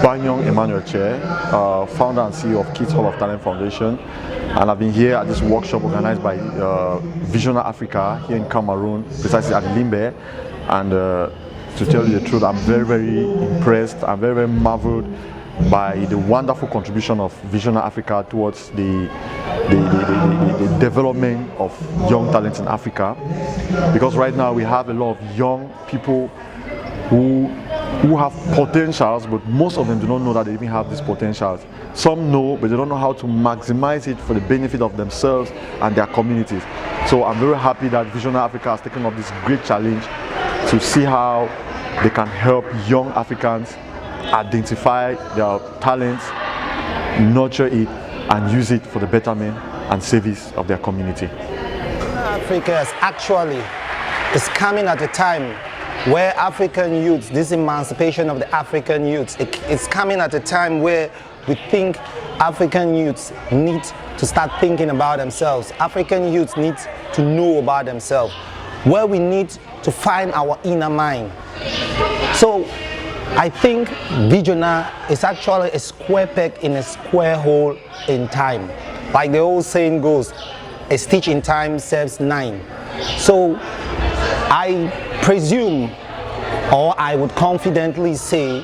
Banyong Emmanuel Chair, founder and CEO of Kids Hall of Talent Foundation, and I've been here at this workshop organized by Vijona Africa here in Cameroon, precisely at Limbe. And to tell you the truth, I'm very, very impressed. I'm very, very marveled by the wonderful contribution of Vijona Africa towards the development of young talents in Africa. Because right now we have a lot of young people who have potentials, but most of them do not know that they even have these potentials. Some know, but they don't know how to maximize it for the benefit of themselves and their communities. So I'm very happy that Vijona Africa has taken up this great challenge to see how they can help young Africans identify their talents, nurture it, and use it for the betterment and service of their community. Africa is coming at a time where African youths, this emancipation of the African youths, it's coming at a time where we think African youths need to start thinking about themselves. African youths need to know about themselves, where we need to find our inner mind. So I think Vijona is actually a square peg in a square hole in time. Like the old saying goes, a stitch in time serves 9. So I presume, or I would confidently say,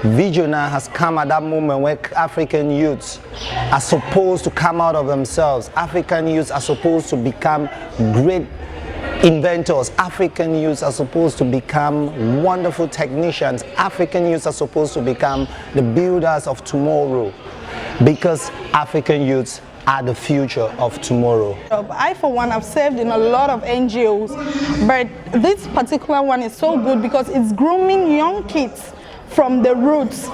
Vijona has come at that moment where African youths are supposed to come out of themselves. African youths are supposed to become great inventors. African youths are supposed to become wonderful technicians. African youths are supposed to become the builders of tomorrow, because African youths are the future of tomorrow. I, for one, have served in a lot of NGOs, but this particular one is so good because it's grooming young kids from the roots,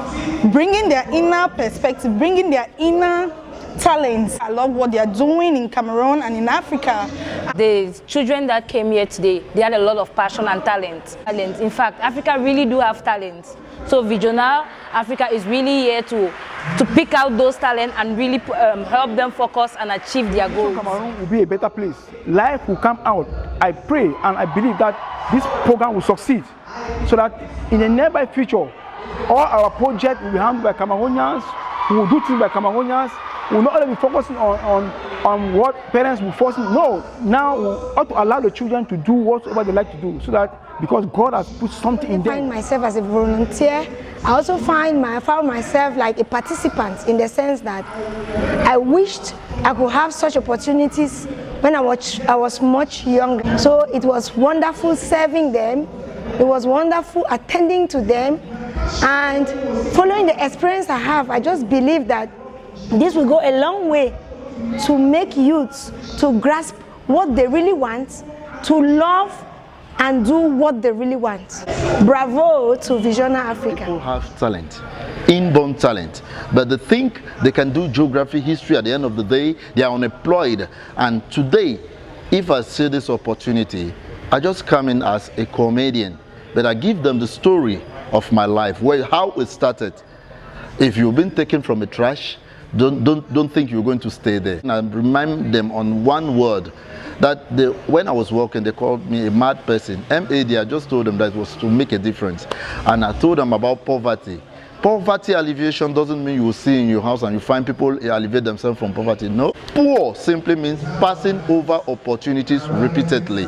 bringing their inner perspective, bringing their inner talents. I love what they are doing in Cameroon and in Africa. The children that came here today, they had a lot of passion and talent. In fact, Africa really do have talent. So Vijona Africa is really here to pick out those talents and really help them focus and achieve their goals. Cameroon will be a better place. Life will come out. I pray and I believe that this program will succeed, so that in the nearby future, all our projects will be handled by Cameroonians, we will do things by Cameroonians. We will not only be focusing on what parents will force. No, now we ought to allow the children to do whatever they like to do, so that because God has put something in them. I find myself as a volunteer. I also found myself like a participant, in the sense that I wished I could have such opportunities when I was much younger. So it was wonderful serving them. It was wonderful attending to them, and following the experience I have, I just believe that this will go a long way to make youths to grasp what they really want, to love and do what they really want. Bravo to Vijona Africa. People have talent, inborn talent, but they think they can do geography, history. At the end of the day, they are unemployed. And today, if I see this opportunity, I just come in as a comedian, but I give them the story of my life, how it started. If you've been taken from a trash, don't think you're going to stay there. And I remind them on one word, that when I was working, they called me a mad person. MAD, I just told them that it was to make a difference. And I told them about poverty. Poverty alleviation doesn't mean you will see in your house and you find people alleviate themselves from poverty. No. Poor simply means passing over opportunities repeatedly.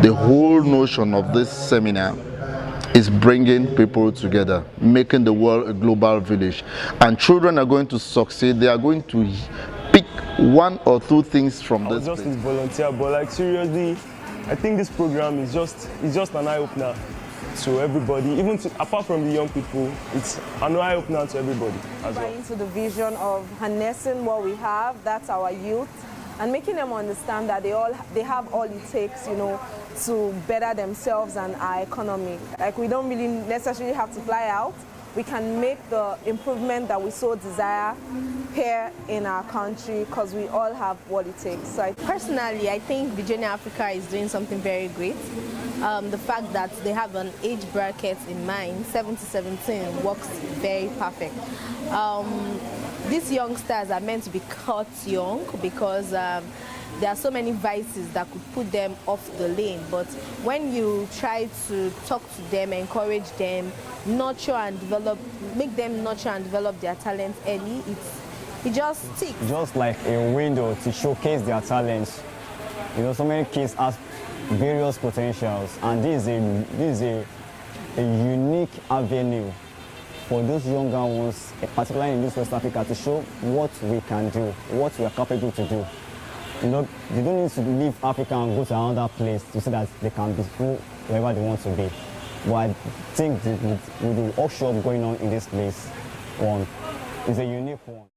The whole notion of this seminar is bringing people together, making the world a global village. And children are going to succeed. They are going to pick 1 or 2 things from this. Just a volunteer, but like seriously, I think this program is just an eye-opener to everybody, even apart from the young people. It's an eye-opener to everybody as well. Into the vision of harnessing what we have, that's our youth, and making them understand that they have all it takes, you know, to better themselves and our economy. Like, we don't really necessarily have to fly out. We can make the improvement that we so desire here in our country, because we all have what it takes. So personally, I think Vijona Africa is doing something very great. The fact that they have an age bracket in mind, 7 to 17, works very perfect. These youngsters are meant to be caught young, because there are so many vices that could put them off the lane. But when you try to talk to them, encourage them, nurture and develop, make them nurture and develop their talent early, it just sticks. Just like a window to showcase their talents. You know, so many kids have various potentials, and this is a unique avenue for those younger ones, particularly in this West Africa, to show what we can do, what we are capable to do. You know, they don't need to leave Africa and go to another place to see that they can be whoever they want to be. But I think with the offshore going on in this place, one is a unique one.